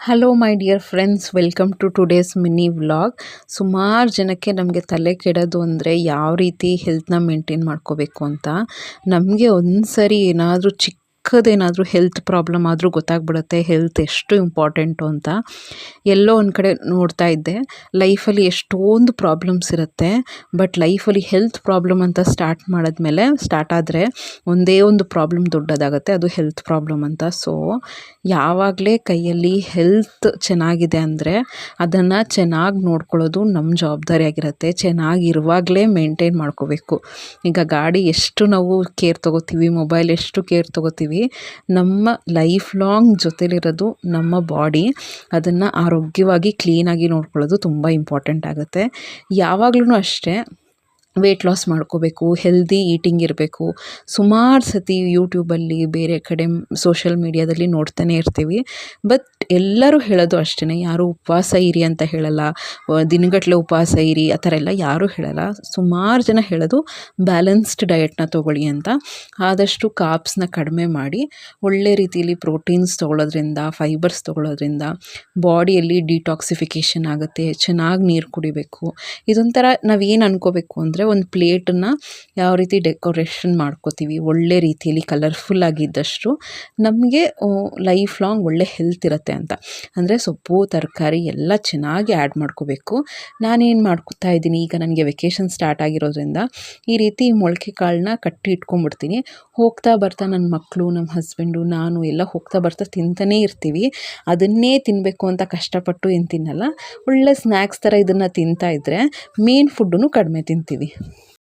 Hello my dear friends, welcome to today's mini vlog. ಸುಮಾರು ಜನಕ್ಕೆ ನಮಗೆ ತಲೆ ಕೆಡೋದು ಅಂದರೆ ಯಾವ ರೀತಿ ಹೆಲ್ತ್ನ ಮೇಂಟೈನ್ ಮಾಡ್ಕೋಬೇಕು ಅಂತ. ನಮಗೆ ಒಂದು ಸರಿ ಏನಾದರೂ ಚಿಕ್ಕದೇನಾದರೂ ಹೆಲ್ತ್ ಪ್ರಾಬ್ಲಮ್ ಆದರೂ ಗೊತ್ತಾಗ್ಬಿಡುತ್ತೆ ಹೆಲ್ತ್ ಎಷ್ಟು ಇಂಪಾರ್ಟೆಂಟು ಅಂತ. ಎಲ್ಲೋ ಒಂದು ಕಡೆ ನೋಡ್ತಾ ಇದ್ದೆ, ಲೈಫಲ್ಲಿ ಎಷ್ಟೊಂದು ಪ್ರಾಬ್ಲಮ್ಸ್ ಇರುತ್ತೆ, ಬಟ್ ಲೈಫಲ್ಲಿ ಹೆಲ್ತ್ ಪ್ರಾಬ್ಲಮ್ ಅಂತ ಸ್ಟಾರ್ಟ್ ಆದರೆ ಒಂದೇ ಒಂದು ಪ್ರಾಬ್ಲಮ್ ದೊಡ್ಡದಾಗುತ್ತೆ, ಅದು ಹೆಲ್ತ್ ಪ್ರಾಬ್ಲಮ್ ಅಂತ. ಸೊ ಯಾವಾಗಲೇ ಕೈಯಲ್ಲಿ ಹೆಲ್ತ್ ಚೆನ್ನಾಗಿದೆ ಅಂದರೆ ಅದನ್ನು ಚೆನ್ನಾಗಿ ನೋಡ್ಕೊಳ್ಳೋದು ನಮ್ಮ ಜವಾಬ್ದಾರಿ ಆಗಿರುತ್ತೆ. ಚೆನ್ನಾಗಿರುವಾಗಲೇ ಮೇಂಟೈನ್ ಮಾಡ್ಕೋಬೇಕು. ಈಗ ಗಾಡಿ ಎಷ್ಟು ನಾವು ಕೇರ್ ತೊಗೋತೀವಿ, ಮೊಬೈಲ್ ಎಷ್ಟು ಕೇರ್ ತೊಗೋತೀವಿ, ನಮ್ಮ ಲೈಫ್ ಲಾಂಗ್ ಜೊತೆಲಿರೋದು ನಮ್ಮ ಬಾಡಿ. ಅದನ್ನು ಆರೋಗ್ಯವಾಗಿ ಕ್ಲೀನಾಗಿ ನೋಡ್ಕೊಳ್ಳೋದು ತುಂಬ ಇಂಪಾರ್ಟೆಂಟ್ ಆಗುತ್ತೆ. ಯಾವಾಗಲೂ ಅಷ್ಟೇ ವೆಯ್ಟ್ ಲಾಸ್ ಮಾಡ್ಕೋಬೇಕು, ಹೆಲ್ದಿ ಈಟಿಂಗ್ ಇರಬೇಕು. ಸುಮಾರು ಸತಿ ಯೂಟ್ಯೂಬಲ್ಲಿ ಬೇರೆ ಕಡೆ ಸೋಷಿಯಲ್ ಮೀಡಿಯಾದಲ್ಲಿ ನೋಡ್ತಾನೆ ಇರ್ತೀವಿ. ಬಟ್ ಎಲ್ಲರೂ ಹೇಳೋದು ಅಷ್ಟೇ, ಯಾರೂ ಉಪವಾಸ ಇರಿ ಅಂತ ಹೇಳಲ್ಲ, ದಿನಗಟ್ಟಲೆ ಉಪವಾಸ ಇರಿ ಆ ಥರ ಎಲ್ಲ ಯಾರೂ ಹೇಳಲ್ಲ. ಸುಮಾರು ಜನ ಹೇಳೋದು ಬ್ಯಾಲೆನ್ಸ್ಡ್ ಡಯಟ್ನ ತೊಗೊಳ್ಳಿ ಅಂತ. ಆದಷ್ಟು ಕಾಪ್ಸ್ನ ಕಡಿಮೆ ಮಾಡಿ ಒಳ್ಳೆ ರೀತಿಯಲ್ಲಿ ಪ್ರೋಟೀನ್ಸ್ ತೊಗೊಳ್ಳೋದ್ರಿಂದ, ಫೈಬರ್ಸ್ ತೊಗೊಳ್ಳೋದ್ರಿಂದ ಬಾಡಿಯಲ್ಲಿ ಡಿಟಾಕ್ಸಿಫಿಕೇಷನ್ ಆಗುತ್ತೆ. ಚೆನ್ನಾಗಿ ನೀರು ಕುಡಿಬೇಕು. ಇದೊಂಥರ ನಾವೇನು ಅನ್ಕೋಬೇಕು ಅಂದರೆ, ಒಂದು ಪ್ಲೇಟನ್ನು ಯಾವ ರೀತಿ ಡೆಕೋರೇಷನ್ ಮಾಡ್ಕೋತೀವಿ ಒಳ್ಳೆ ರೀತಿಯಲ್ಲಿ ಕಲರ್ಫುಲ್ ಆಗಿದ್ದಷ್ಟು ನಮಗೆ ಲೈಫ್ ಲಾಂಗ್ ಒಳ್ಳೆ ಹೆಲ್ತ್ ಇರುತ್ತೆ ಅಂತ. ಅಂದರೆ ಸೊಪ್ಪು ತರಕಾರಿ ಎಲ್ಲ ಚೆನ್ನಾಗಿ ಆ್ಯಡ್ ಮಾಡ್ಕೋಬೇಕು. ನಾನೇನು ಮಾಡ್ಕೋತಾ ಇದ್ದೀನಿ, ಈಗ ನನಗೆ ವೆಕೇಷನ್ ಸ್ಟಾರ್ಟ್ ಆಗಿರೋದ್ರಿಂದ ಈ ರೀತಿ ಮೊಳಕೆ ಕಾಳನ್ನ ಕಟ್ಟಿ ಇಟ್ಕೊಂಡ್ಬಿಡ್ತೀನಿ. ಹೋಗ್ತಾ ಬರ್ತಾ ನನ್ನ ಮಕ್ಕಳು, ನಮ್ಮ ಹಸ್ಬೆಂಡು, ನಾನು ಎಲ್ಲ ಹೋಗ್ತಾ ಬರ್ತಾ ತಿಂತಾನೇ ಇರ್ತೀವಿ. ಅದನ್ನೇ ತಿನ್ನಬೇಕು ಅಂತ ಕಷ್ಟಪಟ್ಟು ಏನು ತಿನ್ನಲ್ಲ. ಒಳ್ಳೆ ಸ್ನ್ಯಾಕ್ಸ್ ಥರ ಇದನ್ನು ತಿಂತಾ ಇದ್ದರೆ ಮೇನ್ ಫುಡ್ಡನ್ನು ಕಡಿಮೆ ತಿಂತೀವಿ.